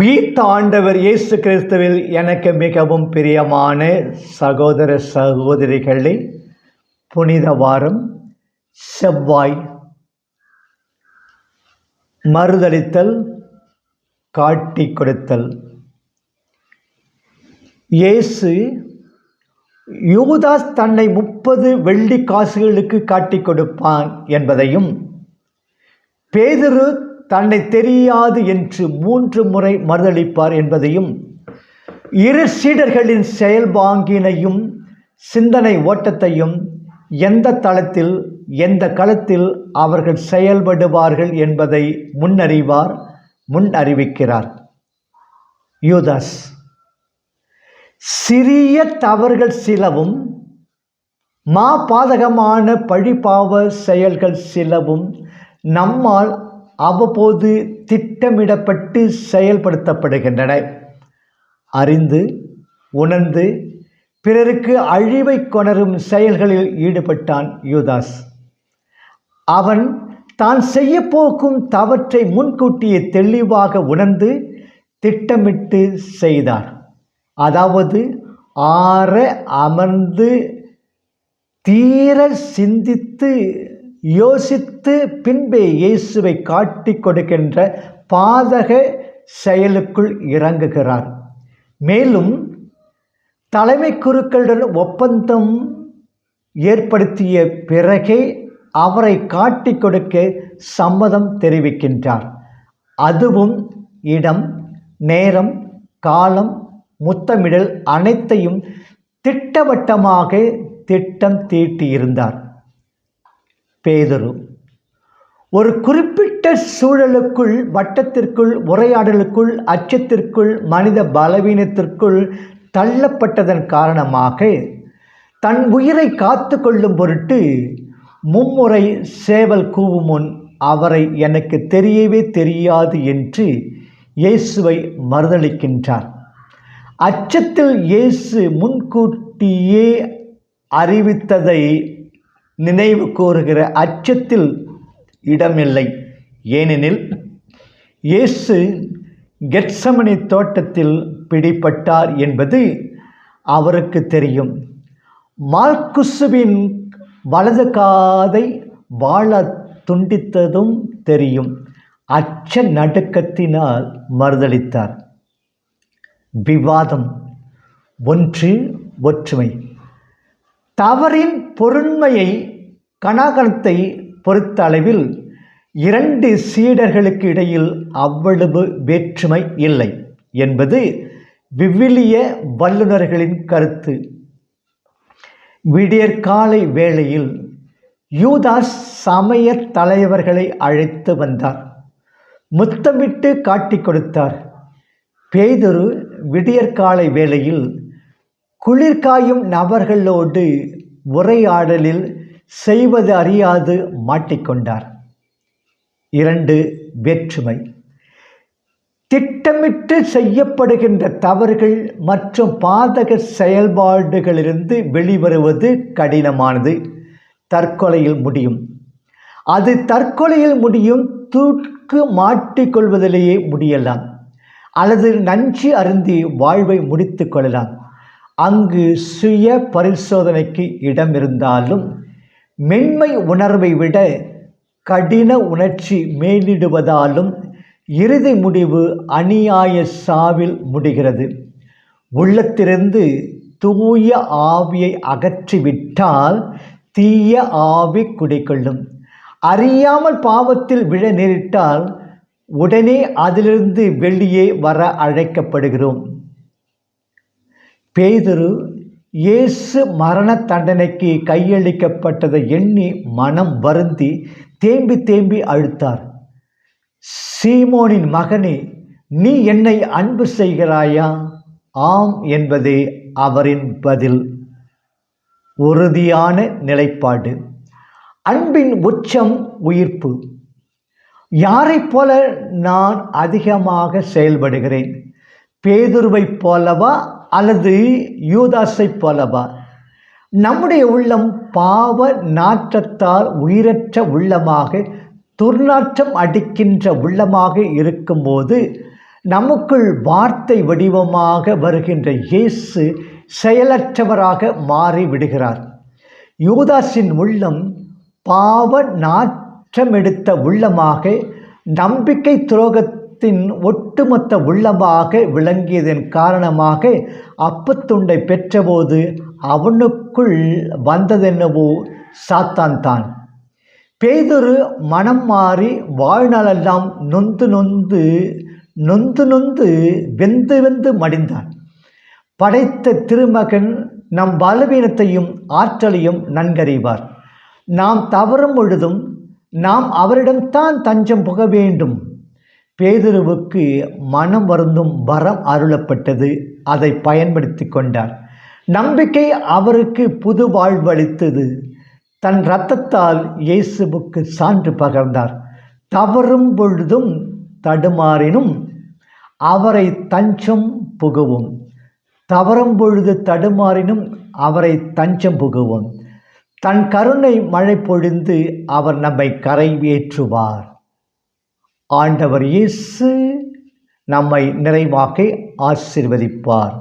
உயிர்த்த ஆண்டவர் இயேசு கிறிஸ்துவில் எனக்கு மிகவும் பிரியமான சகோதர சகோதரிகளே, புனித வாரம் செவ்வாய். மறுதலித்தல், காட்டி கொடுத்தல். இயேசு யூதாஸ் தன்னை 30 வெள்ளி காசுகளுக்கு காட்டி கொடுப்பான் என்பதையும், பேதுரு தன்னை தெரியாது என்று 3 முறை மறுதலிப்பார் என்பதையும், இரு சீடர்களின் செயல்பாங்கினையும் சிந்தனை ஓட்டத்தையும், எந்த தளத்தில் எந்த களத்தில் அவர்கள் செயல்படுவார்கள் என்பதை முன்னறிவிக்கிறார். யூதாஸ் சிறிய தவறுகள் சிலவும், பாதகமான பழிபாவ செயல்கள் சிலவும் நம்மால் அவ்வப்போது திட்டமிடப்பட்டு செயல்படுத்தப்படுகின்றன. அறிந்து உணர்ந்து பிறருக்கு அழிவை கொணரும் செயல்களில் ஈடுபட்டான் யூதாஸ். அவன் தான் செய்ய போகும் தவற்றை முன்கூட்டியே தெளிவாக உணர்ந்து திட்டமிட்டு செய்தார். அதாவது ஆற அமர்ந்து தீர சிந்தித்து யோசித்து பின்பே இயேசுவை காட்டி கொடுக்கின்ற பாதக செயலுக்குள் இறங்குகிறார். மேலும் தலைமை குருக்களுடன் ஒப்பந்தம் ஏற்படுத்திய பிறகே அவரை காட்டி கொடுக்க சம்மதம் தெரிவிக்கின்றார். அதுவும் இடம், நேரம், காலம், முத்தமிடல் அனைத்தையும் திட்டவட்டமாக திட்டம் தீட்டியிருந்தார். பேதுரு ஒரு குறிப்பிட்ட சூழலுக்குள், வட்டத்திற்குள், உரையாடலுக்குள், அச்சத்திற்குள், மனித பலவீனத்திற்குள் தள்ளப்பட்டதன் காரணமாக தன் உயிரை காத்து கொள்ளும் பொருட்டு 3 முறை சேவல் கூவும் முன் அவரை எனக்கு தெரியவே தெரியாது என்று இயேசுவை மறுதலிக்கின்றார். அச்சத்தில் இயேசு முன்கூட்டியே அறிவித்ததை நினைவு கூறுகிற அச்சத்தில் இடமில்லை. ஏனெனில் இயேசு கெத்சமனே தோட்டத்தில் பிடிபட்டார் என்பது அவருக்கு தெரியும். மால்குசுவின் வலது காதை வாளால் துண்டித்ததும் தெரியும். அச்ச நடுக்கத்தினால் மறுதலித்தார். விவாதம். ஒற்றுமை. தவறின் பொருண்மையை கணாகணத்தை பொறுத்த அளவில் 2 சீடர்களுக்கு இடையில் அவ்வளவு வேற்றுமை இல்லை என்பது விவிலிய வல்லுநர்களின் கருத்து. விடியற்காலை வேளையில் யூதாஸ் சமய தலைவர்களை அழைத்து வந்தார். முத்தமிட்டு காட்டி கொடுத்தார். பேதுரு விடியற்காலை வேளையில் குளிர்காயும் நபர்களோடு உரையாடலில் செய்வது அறியாது மாட்டிக்கொண்டார். 2 வேற்றுமை. திட்டமிட்டு செய்யப்படுகின்ற தவறுகள் மற்றும் பாதக செயல்பாடுகளிலிருந்து வெளிவருவது கடினமானது. தற்கொலையில் முடியும். அது தற்கொலையில் முடியும். தூக்கு மாட்டிக்கொள்வதிலேயே முடியலாம். அல்லது நஞ்சு அருந்தி வாழ்வை முடித்து கொள்ளலாம். அங்கு சுய பரிசோதனைக்கு இடம் இருந்தாலும் மென்மை உணர்வை விட கடின உணர்ச்சி மேலிடுவதாலும் இறுதி முடிவு அநியாய சாவில் முடிகிறது. உள்ளத்திலிருந்து தூய ஆவியை அகற்றிவிட்டால் தீய ஆவி குடிக்கொள்ளும். அறியாமல் பாவத்தில் விழ நேரிட்டால் உடனே அதிலிருந்து வெளியே வர அழைக்கப்படுகிறோம். பேதுரு இயேசு மரண தண்டனைக்கு கையளிக்கப்பட்டதை எண்ணி மனம் வருந்தி தேம்பி அழுத்தார். சீமோனின் மகனே, நீ என்னை அன்பு செய்கிறாயா? ஆம் என்பதே அவரின் பதில். உறுதியான நிலைப்பாடு. அன்பின் உச்சம் உயிர்ப்பு. யாரைப் போல நான் அதிகமாக செயல்படுகிறேன்? பேதுருவைப் போலவா அல்லது யூதாஸைப் போலவா? நம்முடைய உள்ளம் பாவ நாற்றத்தால் உயிரற்ற உள்ளமாக, துர்நாற்றம் அடிக்கின்ற உள்ளமாக இருக்கும்போது நமக்குள் வார்த்தை வடிவமாக வருகின்ற இயேசு செயலற்றவராக மாறிவிடுகிறார். யூதாஸின் உள்ளம் பாவ நாற்றமெடுத்த உள்ளமாக, நம்பிக்கை துரோகத்தின் ஒட்டுமொத்த உள்ளமாக விளங்கியதன் காரணமாக அப்பத்துண்டை பெற்றபோது அவனுக்குள் வந்ததென்னவோ சாத்தான் தான். பேதுரு மனம் மாறி வாழ்நாளெல்லாம் நொந்து நொந்து வெந்து மடிந்தான். படைத்த திருமகன் நம் பலவீனத்தையும் ஆற்றலையும் நன்கறிவார். நாம் தவறும் பொழுதும் நாம் அவரிடம்தான் தஞ்சம் புக வேண்டும். பேதுருவுக்கு மனம் வருந்தும் வரம் அருளப்பட்டது. அதை பயன்படுத்தி கொண்டார். நம்பிக்கை அவருக்கு புது வாழ்வு அளித்தது. தன் இரத்தத்தால் இயேசுவுக்கு சான்று பகர்ந்தார். தவறும் பொழுதும் தடுமாறினும் அவரை தஞ்சம் புகுவோம். தவறும் பொழுது தடுமாறினும் அவரை தஞ்சம் புகுவோம். தன் கருணை மழை பொழிந்து அவர் நம்மை கரைவேற்றுவார். ஆண்டவர் இயேசு நம்மை நிறைவாக ஆசீர்வதிப்பார்.